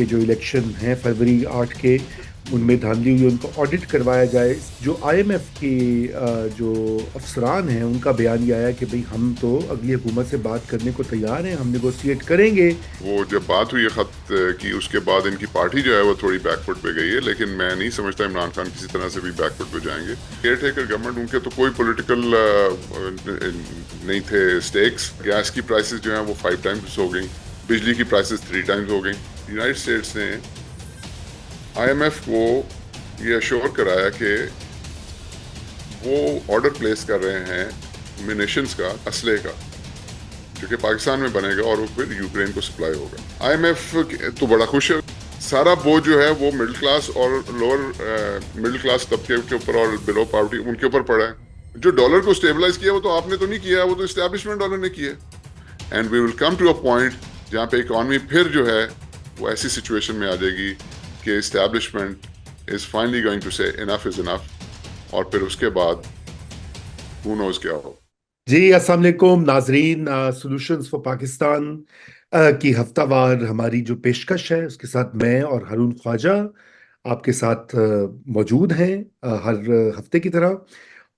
के जो इलेक्शन हैं फरवरी 8 के, उनमें धांधली हुई, उनको ऑडिट करवाया जाए। जो आईएमएफ के जो अफसरान हैं उनका बयान ये आया कि भाई हम तो अगली हुकूमत से बात करने को तैयार हैं, हम नेगोशिएट करेंगे। वो जब बात हुई है खत की, उसके बाद इनकी पार्टी जो है वो थोड़ी बैकफुट पे गई है, लेकिन मैं नहीं समझता इमरान खान किसी तरह से भी बैकफुट पे जाएंगे। केयर टेकर गवर्नमेंट, उनके तो कोई पॉलिटिकल नहीं थे स्टेक्स। गैस की प्राइसेस जो हैं वो 5 टाइम्स हो गई, बिजली की प्राइसेस 3 टाइम्स हो गई। यूनाइटेड स्टेट्स ने आईएमएफ को ये अश्योर कराया कि वो ऑर्डर प्लेस कर रहे हैं मिनेशंस का, असले का, जो कि पाकिस्तान में बनेगा और वो फिर यूक्रेन को सप्लाई होगा। आईएमएफ तो बड़ा खुश है। सारा बोझ जो है वो मिडिल क्लास और लोअर मिडिल क्लास तबके के ऊपर और बिलो पॉवर्टी उनके ऊपर पड़ा है। जो डॉलर को स्टेबलाइज किया वो तो आपने तो नहीं किया, वो तो इस्टेब्लिशमेंट डॉलर ने किया। And we will come to a point जहाँ पे इकॉनमी फिर जो है वो ऐसी सिचुएशन में आ जाएगी कि establishment is finally going to say enough is enough, और फिर उसके बाद हु नोज क्या हो। जी, अस्सलाम वालेकुम नाजरीन। सॉल्यूशंस फॉर पाकिस्तान की हफ्तावार हमारी जो पेशकश है, उसके साथ मैं और हारून ख्वाजा आपके साथ मौजूद हैं, हर हफ्ते की तरह।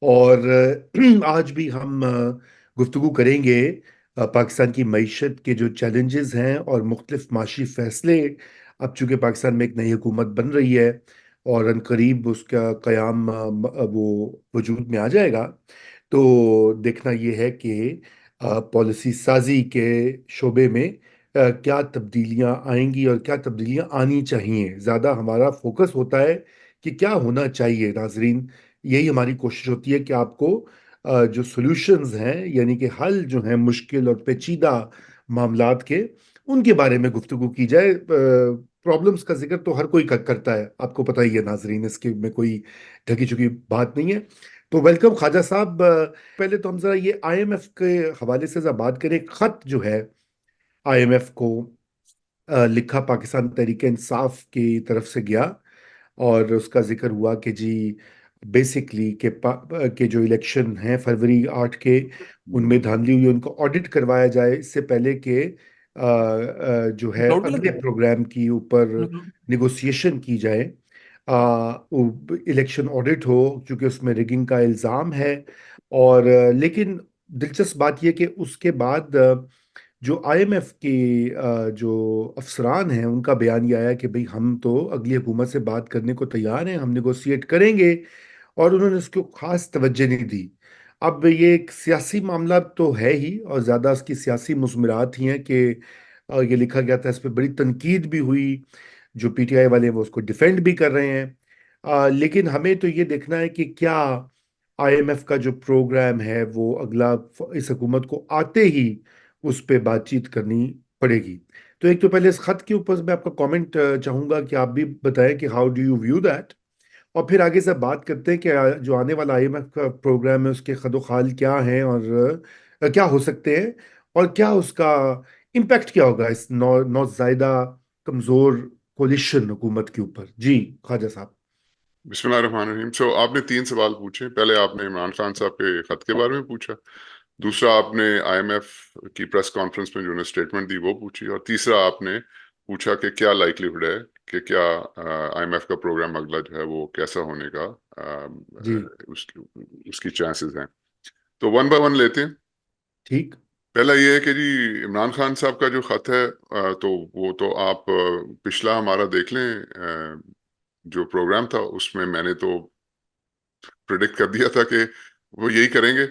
और आज भी हम गुफ्तगू करेंगे पाकिस्तान की मईशत के जो चैलेंजेस हैं और मुख्तलिफ माशी फैसले। अब चूंकि पाकिस्तान में एक नई हुकूमत बन रही है और अनकरीब उसका क़याम वो वजूद में आ जाएगा, तो देखना ये है कि पॉलिसी साजी के शोबे में क्या तब्दीलियां आएंगी और क्या तब्दीलियां आनी चाहिए। ज़्यादा हमारा फोकस होता है कि क्या होना चाहिए। नाजरीन, यही हमारी कोशिश होती है कि आपको जो सॉल्यूशंस हैं, यानी कि हल जो हैं मुश्किल और पेचीदा मामलात के, उनके बारे में गुफ्तगू की जाए। प्रॉब्लम्स का जिक्र तो हर कोई करता है, आपको पता ही है नाजरीन, इसके में कोई ढकी चुकी बात नहीं है। तो वेलकम ख्वाजा साहब। पहले तो हम जरा ये आईएमएफ के हवाले से जरा बात करें। खत जो है आईएमएफ को लिखा पाकिस्तान तहरीक इंसाफ की तरफ से गया, और उसका जिक्र हुआ कि जी बेसिकली के जो इलेक्शन हैं फरवरी 8 के, उनमें धांधली हुई, उनको ऑडिट करवाया जाए इससे पहले कि जो है क्लाउड पे लग अगले गया। प्रोग्राम की ऊपर हम्म। निगोशिएशन की जाए। इलेक्शन ऑडिट हो, क्योंकि उसमें रिगिंग का इल्ज़ाम है। और लेकिन दिलचस्प बात यह कि उसके बाद जो आईएमएफ के जो अफसरान हैं उनका बयान ये आया कि भाई हम तो अगली हुकूमत से बात करने को तैयार हैं, हम नेगोशिएट करेंगे। और उन्होंने उसको खास तवज्जो नहीं दी। अब ये एक सियासी मामला तो है ही, और ज़्यादा उसकी सियासी मुज़मरात ही हैं कि ये लिखा गया था, इस पर बड़ी तनकीद भी हुई। जो पीटीआई वाले हैं वो उसको डिफेंड भी कर रहे हैं। लेकिन हमें तो ये देखना है कि क्या आईएमएफ का जो प्रोग्राम है वो अगला इस हुकूमत को आते ही उस पे बातचीत करनी पड़ेगी। तो एक तो पहले इस खत के ऊपर मैं आपका कमेंट चाहूंगा कि आप भी बताएं कि how do you view that, और फिर आगे से बात करते हैं कि जो आने वाला आईएमएफ का प्रोग्राम है उसके खदोखाल क्या हैं, और क्या हो सकते हैं, और क्या उसका इम्पैक्ट क्या होगा इस नौज़ायदा कमजोर कोलिशन हुकूमत के ऊपर। जी ख्वाजा साहब। बिस्मिल्लाहिर्रहमानिर्रहीम। सो आपने 3 सवाल पूछे। पहले आपने इमरान खान साहब के खत के बारे में पूछा, दूसरा आपने आईएमएफ की प्रेस कॉन्फ्रेंस में जो उन्होंने स्टेटमेंट दी वो पूछी, और तीसरा आपने पूछा कि क्या लाइक्लीहुड है कि क्या आईएमएफ का प्रोग्राम अगला जो है वो कैसा होने का जी उसकी उसकी चांसेस हैं। तो वन बाय वन लेते हैं। ठीक। पहला ये है कि जी इमरान खान साहब का जो खत है, तो वो तो आप पिछला हमारा देख लें, जो प्रोग्राम था उसमें मैंने तो प्रिडिक्ट कर दिया था कि वो यही करेंगे,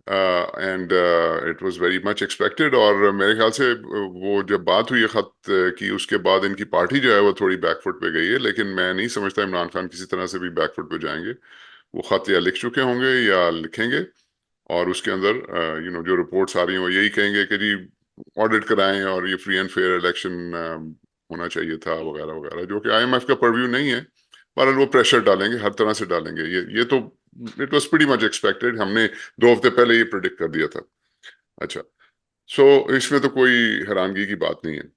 and it was very much expected. और मेरे ख्याल से वो जब बात हुई है खत की, उसके बाद इनकी पार्टी जो है वो थोड़ी बैकफुट पे गई है, लेकिन मैं नहीं समझता इमरान खान किसी तरह से भी बैकफुट पे जाएंगे। वो खत या लिख चुके होंगे या लिखेंगे, और उसके अंदर जो रिपोर्ट्स आ रही हैं वो यही कहेंगे कि जी ऑडिट कराएं और ये फ्री एंड फेयर इलेक्शन होना चाहिए था, वगैरह वगैरह, जो कि आईएमएफ का परव्यू नहीं है। पर वो प्रेशर डालेंगे, हर तरह से डालेंगे। ये तो it was pretty much expected, हमने 2 हफ्ते पहले ये प्रिडिक्ट कर दिया था। अच्छा, सो इसमें तो कोई हैरानगी की बात नहीं है।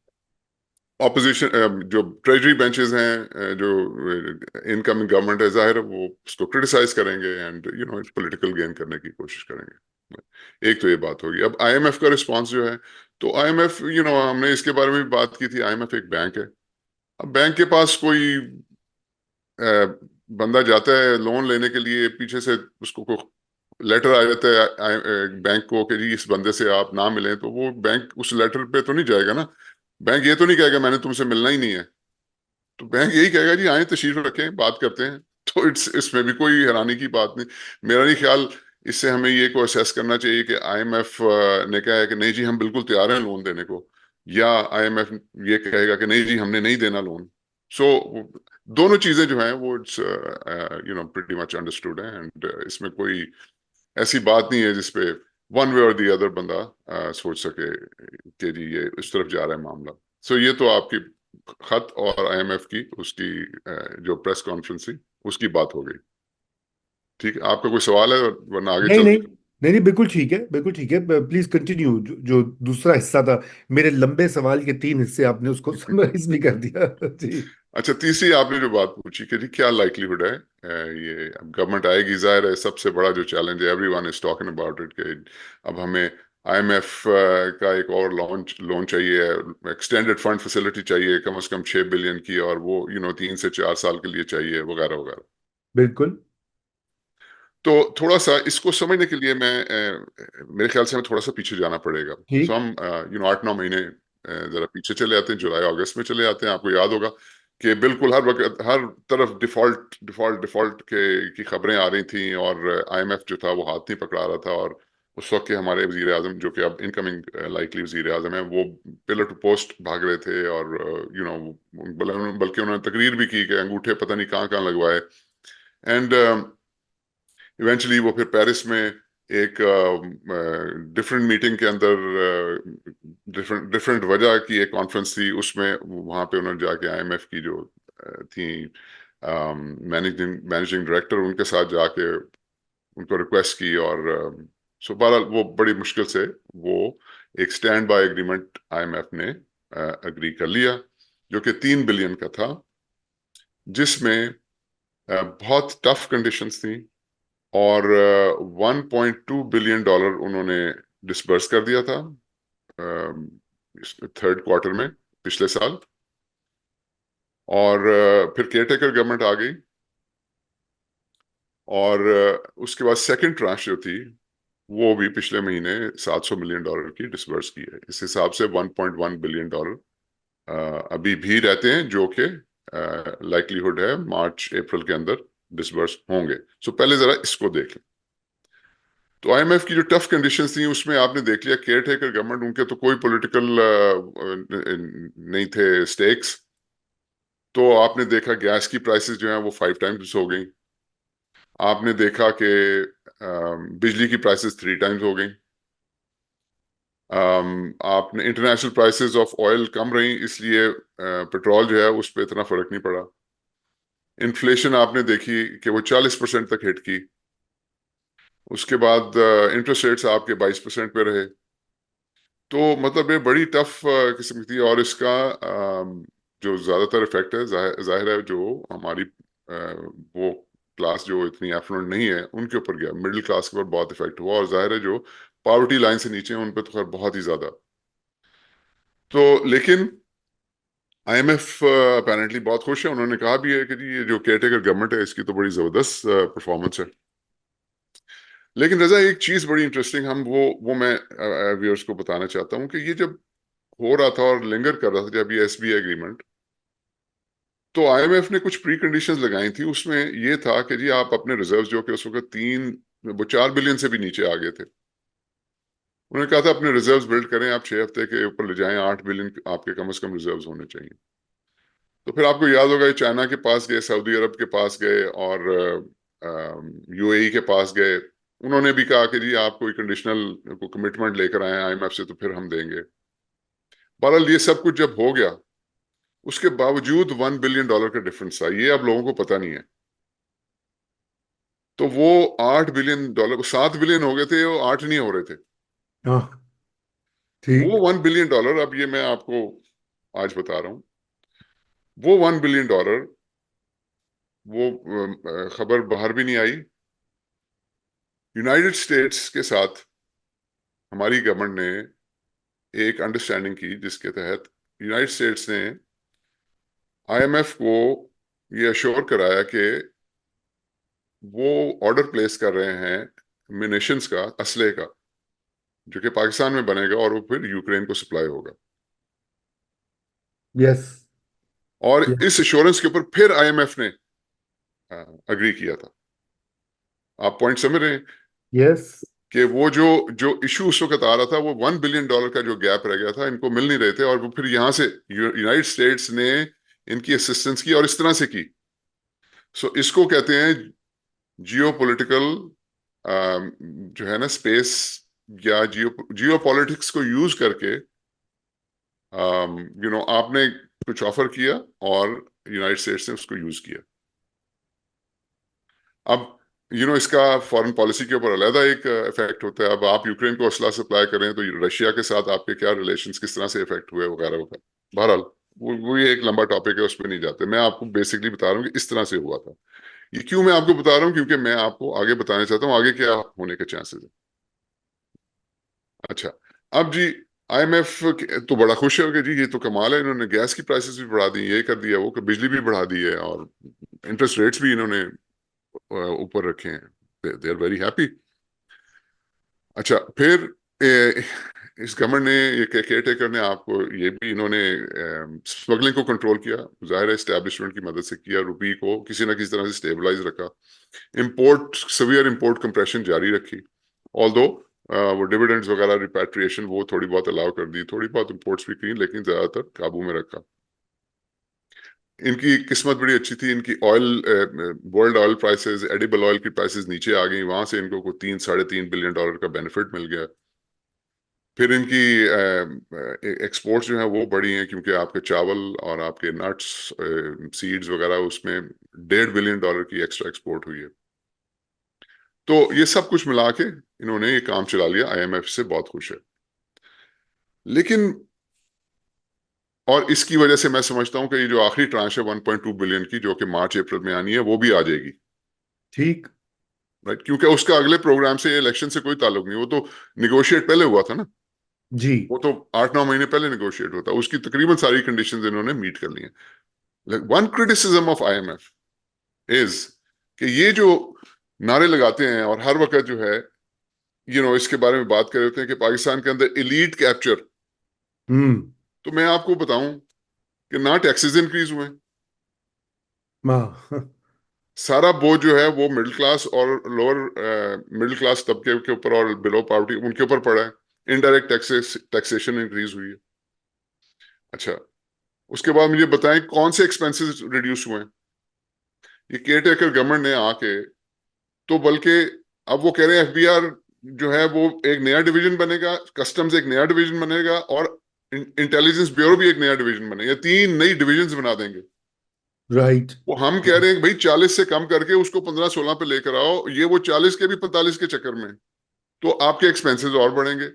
ऑपोजिशन जो ट्रेजरी बेंचेस हैं, जो इनकमिंग गवर्नमेंट है, जाहिर है वो उसको क्रिटिसाइज करेंगे एंड पॉलिटिकल गेन करने की कोशिश करेंगे। एक तो ये बात होगी। अब आईएमएफ का रिस्पांस जो है, तो आईएमएफ हमने इसके बारे में भी बात की थी। आईएमएफ एक बैंक है, अब बैंक के पास कोई बंदा जाता है लोन लेने के लिए, पीछे से उसको को लेटर आ जाता है बैंक को कि जी इस बंदे से आप ना मिलें, तो वो बैंक उस लेटर पे तो नहीं जाएगा ना। बैंक ये तो नहीं कहेगा मैंने तुमसे मिलना ही नहीं है। तो बैंक यही कहेगा जी आए तशरीफ रखें बात करते हैं। तो इसमें भी कोई हैरानी की बात नहीं, मेरा नहीं ख्याल। इससे हमें ये को असेस करना चाहिए कि आईएमएफ ने कहा है कि नहीं जी हम बिल्कुल तैयार हैं लोन देने को, या आईएमएफ ये कहेगा कि नहीं जी हमने नहीं देना लोन। सो दोनों चीजें जो हैं वो इट्स प्रीटी मच अंडरस्टूड है, एंड इसमें कोई ऐसी बात नहीं है जिसपे वन वे और दी अदर बंदा सोच सके कि जी ये इस तरफ जा रहा है मामला। सो ये तो आपकी खत और आईएमएफ की उसकी जो प्रेस कॉन्फ्रेंस थी उसकी बात हो गई। ठीक है, आपका कोई सवाल है वरना आगे नहीं नहीं चलते हैं। नहीं नहीं, बिल्कुल ठीक है, बिल्कुल ठीक है। Please continue. जो दूसरा हिस्सा था मेरे लंबे सवाल के, तीन हिस्से आपने उसको समराइज भी कर दिया। जी। अच्छा, तीसरी आपने जो बात पूछी कि जी क्या लाइक्लीहुड है ये अब गवर्नमेंट आएगी, जाहिर है सबसे बड़ा जो चैलेंज है everyone is talking about it कि अब हमें आईएमएफ का एक और लॉन्च लोन चाहिए, एक्सटेंडेड फंड फैसिलिटी चाहिए कम से कम 6 बिलियन की, और वो 3 से 4 साल के लिए चाहिए वगैरह वगैरह। बिल्कुल तो थोड़ा सा इसको समझने के लिए मैं मेरे ख्याल से हमें थोड़ा सा पीछे जाना पड़ेगा। सो ठीक। हम 8-9 महीने जरा पीछे चले आते हैं, जुलाई अगस्त में चले आते हैं। आपको याद होगा कि बिल्कुल हर वक्त हर तरफ डिफॉल्ट डिफॉल्ट डिफॉल्ट के की खबरें आ रही थी, और आईएमएफ जो था वो हाथ नहीं पकड़ा रहा था। और उस वक्त के हमारे वजीर आजम, जो कि अब इनकमिंग लाइकली वजीर आजम है, वो पिलर टू पोस्ट भाग रहे थे, और बल्कि उन्होंने तकरीर भी की कि अंगूठे पता नहीं कहाँ कहाँ लगवाए। एंड इवेंचुअली वो फिर पेरिस में एक डिफरेंट मीटिंग के अंदर डिफरेंट डिफरेंट वजह की एक कॉन्फ्रेंस थी, उसमें वहां पे उन्होंने जाके आईएमएफ की जो थी मैनेजिंग मैनेजिंग डायरेक्टर, उनके साथ जाके उनको रिक्वेस्ट की। और सो बहरहाल वो बड़ी मुश्किल से वो एक स्टैंड बाय एग्रीमेंट आईएमएफ ने अग्री कर लिया, जो कि 3 बिलियन का था, जिसमें बहुत टफ कंडीशंस थी। और 1.2 बिलियन डॉलर उन्होंने डिसबर्स कर दिया था थर्ड क्वार्टर में पिछले साल। और फिर केयरटेकर गवर्नमेंट आ गई, और उसके बाद सेकंड ट्रांच जो थी वो भी पिछले महीने 700 मिलियन डॉलर की डिसबर्स की है। इस हिसाब से 1.1 बिलियन डॉलर अभी भी रहते हैं, जो कि लाइकलीहुड है मार्च अप्रैल के अंदर डिसबर्स होंगे। सो पहले जरा इसको देख लें। तो आईएमएफ की जो टफ कंडीशंस थी उसमें आपने देख लिया केयर टेकर गवर्नमेंट, उनके तो कोई पॉलिटिकल नहीं थे स्टेक्स। तो आपने देखा गैस की प्राइसेस जो हैं वो 5 टाइम्स हो गई। आपने देखा कि बिजली की प्राइसेस 3 टाइम्स हो गई। आपने इंटरनेशनल प्राइसेस ऑफ ऑयल कम रही, इसलिए पेट्रोल जो है उस पर इतना फर्क नहीं पड़ा। इन्फ्लेशन आपने देखी कि वो 40% तक हिट की। उसके बाद इंटरेस्ट रेट्स आपके 22% पे रहे। तो मतलब ये बड़ी टफ किस्म की थी। और इसका जो ज्यादातर इफेक्ट है जाहिर है जो हमारी वो क्लास जो इतनी एफ्लुएंट नहीं है उनके ऊपर गया, मिडिल क्लास के ऊपर बहुत इफेक्ट हुआ। और जाहिर है जो पॉवर्टी लाइन से नीचे हैं उन पर तो खैर बहुत ही ज्यादा। तो लेकिन आईएमएफ अपेरेंटली बहुत खुश है, उन्होंने कहा भी है कि जी ये जो केयरटेकर गवर्नमेंट है इसकी तो बड़ी जबरदस्त परफॉर्मेंस है। लेकिन रजा एक चीज बड़ी इंटरेस्टिंग, हम वो मैं व्यूअर्स को बताना चाहता हूँ कि ये जब हो रहा था और लिंगर कर रहा था जब ये एसबीआई एग्रीमेंट, तो आईएमएफ ने कुछ प्री कंडीशंस लगाई थी। उसमें ये था कि जी आप अपने रिजर्व जो कि उस वक्त 4 बिलियन से भी नीचे आ गए थे, उन्होंने कहा था अपने रिजर्व्स बिल्ड करें, आप 6 हफ्ते के ऊपर ले जाएं, 8 बिलियन आपके कम से कम रिजर्व्स होने चाहिए। तो फिर आपको याद होगा ये चाइना के पास गए, सऊदी अरब के पास गए, और यूएई के पास गए। उन्होंने भी कहा कि जी आप कोई कंडीशनल कमिटमेंट लेकर आए आईएमएफ से तो फिर हम देंगे। बहरहाल ये सब कुछ जब हो गया, उसके बावजूद 1 बिलियन डॉलर का डिफरेंस था, ये अब लोगों को पता नहीं है। तो वो 8 बिलियन डॉलर 7 बिलियन हो गए थे, वो 8 नहीं हो रहे थे। हाँ वो ठीक। 1 बिलियन डॉलर, अब ये मैं आपको आज बता रहा हूँ, वो 1 बिलियन डॉलर वो खबर बाहर भी नहीं आई। यूनाइटेड स्टेट्स के साथ हमारी गवर्नमेंट ने एक अंडरस्टैंडिंग की जिसके तहत यूनाइटेड स्टेट्स ने आईएमएफ को ये अश्योर कराया कि वो ऑर्डर प्लेस कर रहे हैं मिनेशंस का, असले का, जो कि पाकिस्तान में बनेगा और वो फिर यूक्रेन को सप्लाई होगा। यस। और इस एश्योरेंस के ऊपर फिर आईएमएफ ने अग्री किया था। आप पॉइंट समझ रहे हैं यस। कि वो जो जो इशू उस वक्त आ रहा था, वो $1 बिलियन का जो गैप रह गया था, इनको मिल नहीं रहे थे, और वो फिर यहां से यूनाइटेड स्टेट्स ने इनकी असिस्टेंस की और इस तरह से की। सो इसको कहते हैं जियो पोलिटिकल, जो है ना, स्पेस, या जियो पॉलिटिक्स को यूज करके आपने कुछ ऑफर किया और यूनाइटेड स्टेट्स ने उसको यूज किया। अब इसका फॉरेन पॉलिसी के ऊपर अलहदा एक इफेक्ट होता है। अब आप यूक्रेन को असला सप्लाई करें तो रशिया के साथ आपके क्या रिलेशंस किस तरह से इफेक्ट हुए, वगैरह वगैरह। बहरहाल वो ये एक लंबा टॉपिक है, उस पर नहीं जाते। मैं आपको बेसिकली बता रहा हूँ कि इस तरह से हुआ था। ये क्यों मैं आपको बता रहा हूँ, क्योंकि मैं आपको आगे बताना चाहता हूँ आगे क्या होने के चांसेस है। अच्छा, अब जी, आईएमएफ तो बड़ा खुश है कि जी ये तो कमाल है, इन्होंने गैस की प्राइसेस भी बढ़ा दी, ये कर दिया, वो बिजली भी बढ़ा दी है, और इंटरेस्ट रेट्स भी इन्होंने ऊपर रखे हैं। They are very happy. अच्छा, फिर इस गवर्नमेंट ने, ये केयर टेकर ने, आपको ये भी, इन्होंने स्मगलिंग को कंट्रोल किया, जाहिर है एस्टेब्लिशमेंट की मदद से किया, रुपये को किसी ना किसी तरह से स्टेबलाइज रखा, इंपोर्ट, सवियर इंपोर्ट कंप्रेशन जारी रखी, ऑल्दो वो डिविडेंड्स वगैरह, रिपैट्रिएशन, वो थोड़ी बहुत अलाउ कर दी, थोड़ी बहुत इंपोर्ट्स भी की, लेकिन ज्यादातर काबू में रखा। इनकी किस्मत बड़ी अच्छी थी, इनकी oil, world oil prices, edible oil की प्राइसेस नीचे आ गई, वहां से इनको को $3-3.5 बिलियन का बेनिफिट मिल गया। फिर इनकी एक्सपोर्ट्स जो है वो बढ़ी हैं, क्योंकि आपके चावल और आपके नट्स, सीड्स वगैरह, उसमें $1.5 बिलियन की एक्स्ट्रा एक्सपोर्ट हुई है। तो ये सब कुछ मिला के इन्होंने ये काम चला लिया, आईएमएफ से बहुत खुश है। लेकिन, और इसकी वजह से मैं समझता हूं कि ये जो आखिरी ट्रांश है 1.2 बिलियन की, जो कि मार्च अप्रैल में आनी है, वो भी आ जाएगी। ठीक। राइट, क्योंकि उसका अगले प्रोग्राम से, इलेक्शन से कोई ताल्लुक नहीं, वो तो निगोशिएट पहले हुआ था ना। जी। वो तो 8-9 महीने पहले निगोशिएट होता, उसकी तकरीबन सारी कंडीशंस इन्होंने मीट कर ली हैं। One criticism of IMF is कि ये जो नारे लगाते हैं और हर वक्त जो है इसके बारे में बात कर रहे होते हैं कि पाकिस्तान के अंदर एलीट कैप्चर। हम्म। तो मैं आपको बताऊं कि ना टैक्सेस इंक्रीज हुए, हाँ। सारा बोझ जो है वो मिडिल क्लास और लोअर मिडिल क्लास तबके के ऊपर और बिलो पॉवर्टी उनके ऊपर पड़ा है। इनडायरेक्ट टैक्सेशन इंक्रीज हुई है। अच्छा, उसके बाद मुझे बताएं कौन से एक्सपेंसेस रिड्यूस हुए हैं। ये केयर टेकर गवर्नमेंट ने आके, तो बल्कि अब वो कह रहे हैं एफबीआर जो है वो एक नया डिवीजन बनेगा, कस्टम्स एक नया डिवीजन बनेगा, और इंटेलिजेंस ब्यूरो भी एक नया डिवीजन बनेगा, 3 नई डिविजन्स बना देंगे। राइट। वो हम कह रहे हैं कि भाई 40 से कम करके उसको 15-16 पे लेकर आओ, ये वो 40 के भी 45 के चक्कर में, तो आपके एक्सपेंसेस और बढ़ेंगे।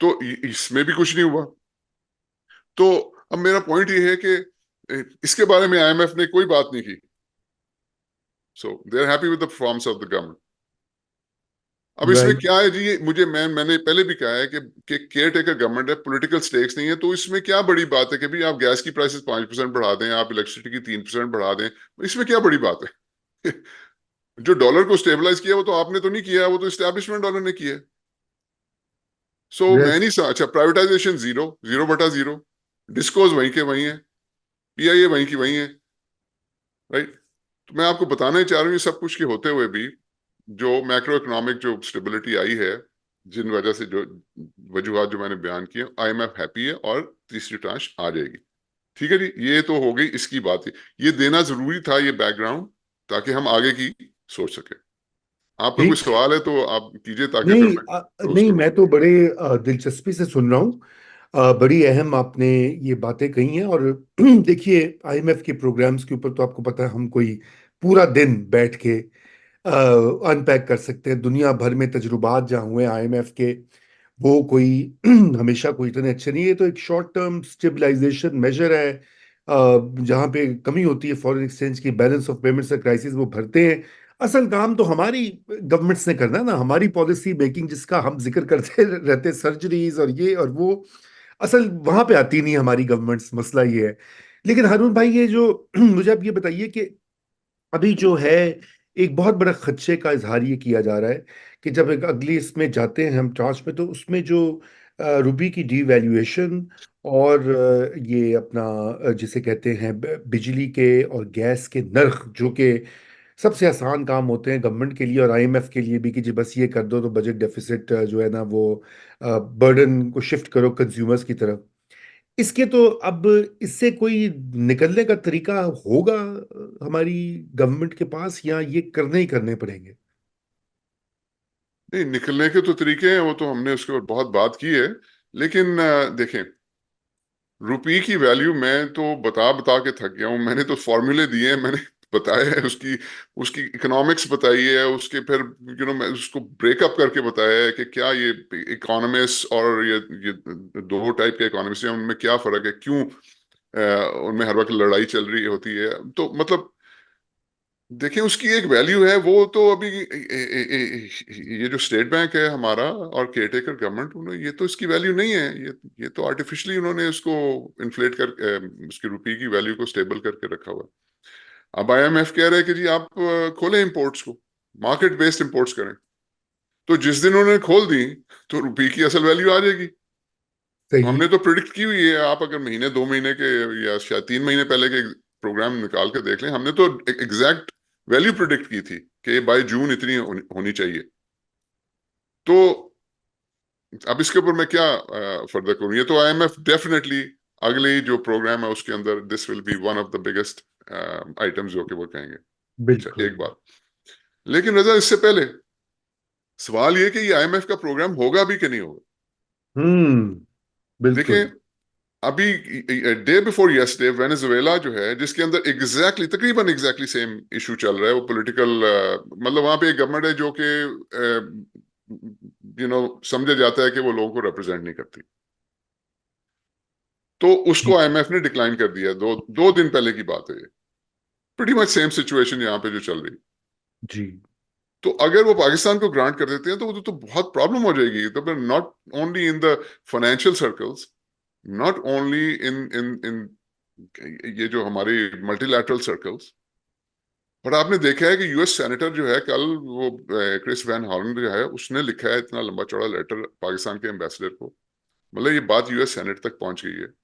तो इसमें भी कुछ नहीं हुआ। तो अब मेरा पॉइंट ये है कि इसके बारे में आईएमएफ ने कोई बात नहीं की। So they are happy with the performance of the government. अब इसमें राइट। क्या है जी, ये मैंने पहले भी कहा है कि केयर टेकर गवर्नमेंट है, पॉलिटिकल स्टेक्स नहीं है, तो इसमें क्या बड़ी बात है कि भाई आप गैस की प्राइसेस 5% बढ़ा दें, आप इलेक्ट्रिसिटी की 3% बढ़ा दें, इसमें क्या बड़ी बात है। जो डॉलर को स्टेबलाइज किया वो तो आपने तो नहीं किया, वो तो इस्टेब्लिशमेंट डॉलर ने किया। सो मैं यस। नहीं सा अच्छा, प्राइवेटाइजेशन जीरो, 0/0, डिस्कोज वहीं के वहीं है, पीआईए वहीं की वहीं है। राइट। तो मैं आपको बताना ही चाह रहा हूँ, ये सब कुछ के होते हुए भी जो मैक्रो इकोनॉमिक जो स्टेबिलिटी आई है, जिन वजह से जो वजूहत जो मैंने बयान किए, आईएमएफ हैप्पी है और तीसरी ट्रांश आ जाएगी। ठीक है जी, ये तो हो गई इसकी बात। ये देना जरूरी था, ये बैकग्राउंड, ताकि हम आगे की सोच सके। आपका कोई ठीक। सवाल है तो आप कीजिए, ताकि फिर नहीं मैं क्लोज नहीं, करूँ। मैं तो बड़े दिलचस्पी से सुन रहा हूँ। बड़ी अहम आपने ये बातें कही हैं। और देखिए, आईएमएफ के प्रोग्राम्स के ऊपर तो आपको पता है, हम कोई पूरा दिन बैठ के अनपैक कर सकते हैं। दुनिया भर में तजुर्बात जहाँ हुए आईएमएफ के, वो कोई हमेशा कोई इतने अच्छे नहीं है। तो एक शॉर्ट टर्म स्टेबलाइजेशन मेजर है, जहाँ पे कमी होती है फॉरेन एक्सचेंज की, बैलेंस ऑफ पेमेंट्स का क्राइसिस वो भरते हैं। असल काम तो हमारी गवर्नमेंट्स ने करना है ना, हमारी पॉलिसी मेकिंग, जिसका हम जिक्र करते रहते, सर्जरीज और ये और वो, असल वहां पे आती नहीं हमारी गवर्नमेंट्स। मसला ये है। लेकिन हारून भाई, ये जो मुझे आप ये बताइए कि अभी जो है एक बहुत बड़ा खदशे का इजहार ये किया जा रहा है कि जब एक अगली इसमें जाते हैं हम ट्रांच में, तो उसमें जो रुपये की डीवैल्यूएशन और ये अपना जिसे कहते हैं बिजली के और गैस के नर्ख, जो कि सबसे आसान काम होते हैं गवर्नमेंट के लिए और आईएमएफ के लिए भी, कि जी बस ये कर दो तो बजट डेफिसिट जो है ना वो बर्डन को शिफ्ट करो कंज्यूमर्स की तरफ। इसके तो अब इससे कोई निकलने का तरीका होगा हमारी गवर्नमेंट के पास, या ये करने ही करने पड़ेंगे? नहीं, निकलने के तो तरीके हैं, वो तो हमने उसके ऊपर बहुत बात की है। लेकिन देखें, रुपये की वैल्यू मैं तो बता बता के थक गया हूं। मैंने तो फॉर्मूले दिए हैं, मैंने बताया है, उसकी उसकी इकोनॉमिक्स बताई है, उसके फिर मैं उसको ब्रेकअप करके बताया है कि क्या ये इकोनॉमिस्ट और ये दो टाइप के इकोनॉमिस्ट हैं, उनमें क्या फर्क है, क्यों उनमें हर वक्त लड़ाई चल रही होती है। तो मतलब देखिए, उसकी एक वैल्यू है, वो तो अभी ये जो स्टेट बैंक है हमारा और केयरटेकर गवर्नमेंट, उन्होंने ये तो इसकी वैल्यू नहीं है। ये तो आर्टिफिशियली उन्होंने उसको इन्फ्लेट कर उसकी रुपये की वैल्यू को स्टेबल करके रखा हुआ है। अब आईएमएफ कह रहे हैं कि जी आप खोलें इंपोर्ट्स को, मार्केट बेस्ड इंपोर्ट्स करें। तो जिस दिन उन्होंने खोल दी तो रुपये की असल वैल्यू आ जाएगी। सही। हमने तो प्रिडिक्ट की हुई है, आप अगर महीने 2 महीने के या शायद 3 महीने पहले के प्रोग्राम निकाल के देख लें, हमने तो एग्जैक्ट वैल्यू प्रिडिक्ट की थी कि बाय जून इतनी होनी चाहिए। तो अब इसके ऊपर मैं क्या फर्दर करूं? ये तो आईएमएफ डेफिनेटली अगले जो प्रोग्राम है उसके अंदर this will be one of the biggest items जो कि वो कहेंगे। अच्छा, बिल्कुल। एक बात, लेकिन रजा इससे पहले सवाल ये कि ये आईएमएफ का प्रोग्राम होगा भी कि नहीं होगा। बिल्कुल। देखें, अभी डे बिफोर यस्टरडे वेनेजुएला जो है, जिसके अंदर तकरीबन एग्जैक्टली सेम इशू चल रहा है, वो पॉलिटिकल मतलब वहां पे एक गवर्नमेंट है जो कि समझा जाता है कि वो लोगों को रिप्रेजेंट नहीं करती। तो जी। उसको आईएमएफ ने डिक्लाइन कर दिया, दो दो दिन पहले की बात है ये। प्रीटी मच सेम सिचुएशन यहाँ पे जो चल रही। जी। तो अगर वो पाकिस्तान को ग्रांट कर देते हैं तो वो तो बहुत प्रॉब्लम हो जाएगी। तो फिर not only in the financial circles, not only in in in ये जो हमारी मल्टीलैटरल सर्कल्स। और आपने देखा है कि यूएस सेनेटर जो है, कल वो क्रिस वैन हॉलैंड जो है, उसने लिखा है इतना लंबा चौड़ा लेटर पाकिस्तान के एम्बेसडर को। मतलब ये बात यूएस सेनेट तक पहुंच गई है।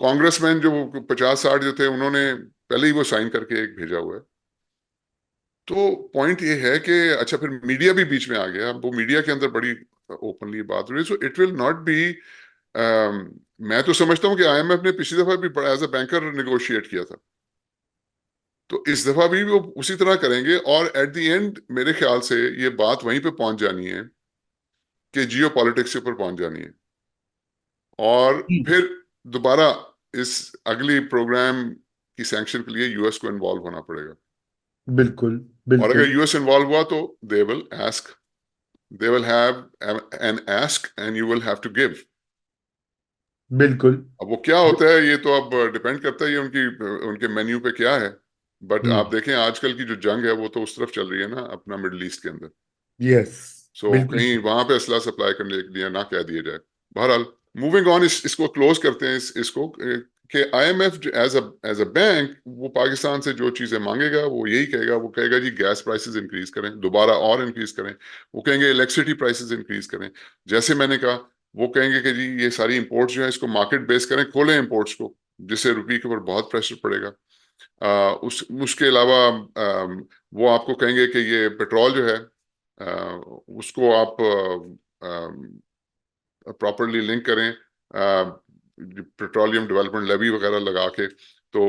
कांग्रेसमैन जो 50-60 जो थे, उन्होंने पहले ही वो साइन करके एक भेजा हुआ है। तो पॉइंट ये है कि अच्छा, फिर मीडिया भी बीच में आ गया। वो मीडिया के अंदर बड़ी ओपनली बात हो रही है। So it will not be, मैं तो समझता हूँ कि आईएमएफ ने पिछली दफा भी बड़ा एज अ बैंकर निगोशिएट किया था, तो इस दफा भी वो उसी तरह करेंगे। और एट द एंड मेरे ख्याल से ये बात वहीं पे पहुंच जानी है कि जियो पॉलिटिक्स के ऊपर पहुंच जानी है। और जी। फिर दोबारा इस अगली प्रोग्राम की सैंक्शन के लिए यूएस को इन्वॉल्व होना पड़ेगा। बिल्कुल। और बिल्कुल। अगर यूएस इन्वॉल्व हुआ तो they will ask, they will have an ask and you will have to give. बिल्कुल। अब वो क्या होता है ये तो अब डिपेंड करता है, ये उनकी उनके मेन्यू पे क्या है। बट आप हम्म। देखें आजकल की जो जंग है वो तो उस तरफ चल रही है ना, अपना मिडल ईस्ट के अंदर। यस। सो बिल्कुल कहीं सही। वहां पे असला सप्लाई करने के लिए ना कह दिया जाए। बहरहाल, मूविंग ऑन, इसको क्लोज करते हैं, इसको कि आईएमएफ एज अ बैंक वो पाकिस्तान से जो चीजें मांगेगा वो यही कहेगा। वो कहेगा जी गैस प्राइसेस इंक्रीज करें, दोबारा और इंक्रीज करें। वो कहेंगे इलेक्ट्रिसिटी प्राइसेस इंक्रीज करें। जैसे मैंने कहा, वो कहेंगे कि जी ये सारी इंपोर्ट्स जो है इसको मार्केट बेस करें, खोलें इंपोर्ट्स को, जिससे रुपये के ऊपर बहुत प्रेशर पड़ेगा। उसके अलावा वो आपको कहेंगे कि ये पेट्रोल जो है उसको आप प्रॉपरली लिंक करें पेट्रोलियम डेवलपमेंट लेवी वगैरह लगा के। तो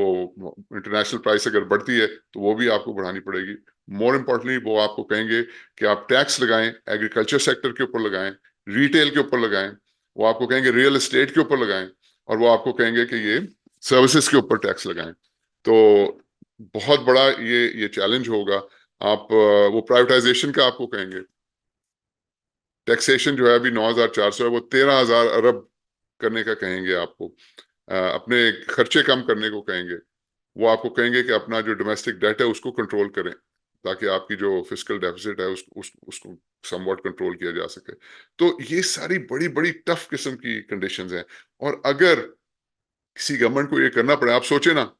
इंटरनेशनल प्राइस अगर बढ़ती है तो वो भी आपको बढ़ानी पड़ेगी। मोर इम्पोर्टेंटली वो आपको कहेंगे कि आप टैक्स लगाएं, एग्रीकल्चर सेक्टर के ऊपर लगाएं, रिटेल के ऊपर लगाएं। वो आपको कहेंगे रियल एस्टेट के ऊपर लगाएं। और वो आपको कहेंगे कि ये सर्विसेज के ऊपर टैक्स लगाएं। तो बहुत बड़ा ये चैलेंज होगा। आप वो प्राइवेटाइजेशन का आपको कहेंगे, टैक्सेशन जो है अभी 9,400 है, वो 13,000 अरब करने का कहेंगे आपको। अपने खर्चे कम करने को कहेंगे। वो आपको कहेंगे कि अपना जो डोमेस्टिक डेट है उसको कंट्रोल करें, ताकि आपकी जो फिस्कल डेफिसिट है उसको समवॉट कंट्रोल किया जा सके। तो ये सारी बड़ी बड़ी टफ किस्म की कंडीशंस हैं। और अगर किसी गवर्नमेंट को ये करना पड़े। आप सोचे ना,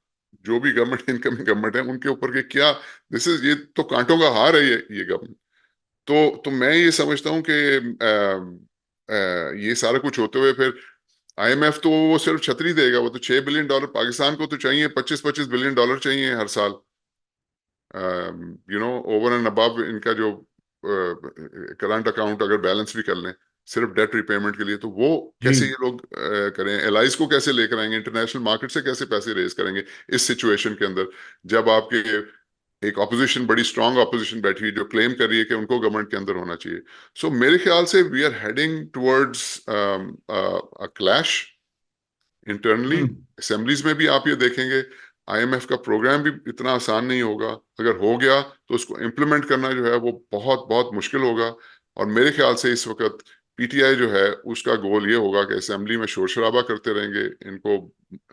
जो भी गवर्नमेंट, इनकमिंग गवर्नमेंट है, उनके ऊपर के क्या, दिस इज, ये तो कांटों का हार है ये गवर्नमेंट। तो मैं ये समझता हूँ कि ये सारा कुछ होते हुए फिर आईएमएफ तो वो सिर्फ छतरी देगा, वो तो $6 बिलियन, पाकिस्तान को तो चाहिए 25-25 बिलियन चाहिए हर साल, ओवर एंड अबव इनका जो करंट अकाउंट अगर बैलेंस भी कर लें सिर्फ डेट रिपेमेंट के लिए, तो वो जी। कैसे ये लोग करें, एलाइज को कैसे लेकर आएंगे, इंटरनेशनल मार्केट से कैसे पैसे रेज करेंगे इस सिचुएशन के अंदर, जब आपके एक ऑपोजिशन, बड़ी स्ट्रांग ऑपोजिशन बैठी है जो क्लेम कर रही है कि उनको गवर्नमेंट के अंदर होना चाहिए। सो मेरे ख्याल से we are heading towards a clash internally. Hmm. Assemblies में भी आप ये देखेंगे, आईएमएफ का प्रोग्राम भी इतना आसान नहीं होगा, अगर हो गया तो उसको इम्प्लीमेंट करना जो है वो बहुत बहुत मुश्किल होगा। और मेरे ख्याल से इस वक्त पीटीआई जो है उसका गोल ये होगा कि असेंबली में शोर शराबा करते रहेंगे, इनको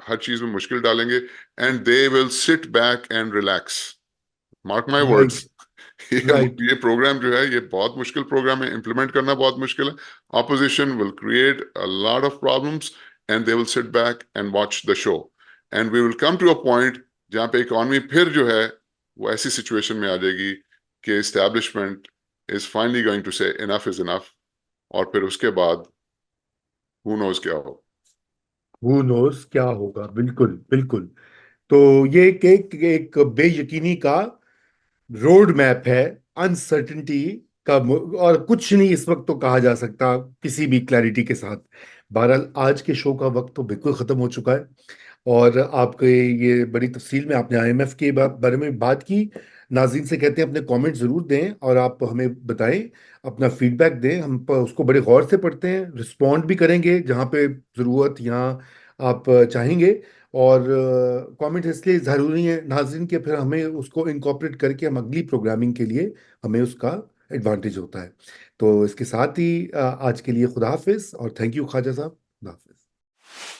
हर चीज में मुश्किल डालेंगे, and they will sit back and relax, mark my right. Words. ये राइट। ये प्रोग्राम जो है ये बहुत मुश्किल प्रोग्राम है, इम्प्लीमेंट करना बहुत मुश्किल है। Opposition will create a lot of problems and they will sit back and watch the show, and we will come to a point जहां पे इकोनॉमी फिर जो है वो ऐसी सिचुएशन में आ जाएगी कि establishment is finally going to say enough is enough, और फिर उसके बाद हु नोज क्या हो। हु नोस क्या होगा, बिल्कुल बिल्कुल। तो ये एक बेयकीनी का रोड मैप है, अनसर्टिनिटी का। और कुछ नहीं इस वक्त तो कहा जा सकता किसी भी क्लैरिटी के साथ। बहरहाल आज के शो का वक्त तो बिल्कुल खत्म हो चुका है। और आपके ये बड़ी तफसील में आपने आईएमएफ के बारे में बात की। नाज़रीन से कहते हैं अपने कमेंट ज़रूर दें और आप हमें बताएं, अपना फीडबैक दें। हम उसको बड़े गौर से पढ़ते हैं, रिस्पॉन्ड भी करेंगे जहाँ पे ज़रूरत, यहाँ आप चाहेंगे। और कमेंट इसलिए ज़रूरी है नाज़रीन के, फिर हमें उसको इनकॉर्पोरेट करके हम अगली प्रोग्रामिंग के लिए हमें उसका एडवांटेज होता है। तो इसके साथ ही आज के लिए खुदा हाफिज़ और थैंक यू ख्वाजा साहब। खुदा हाफिज़।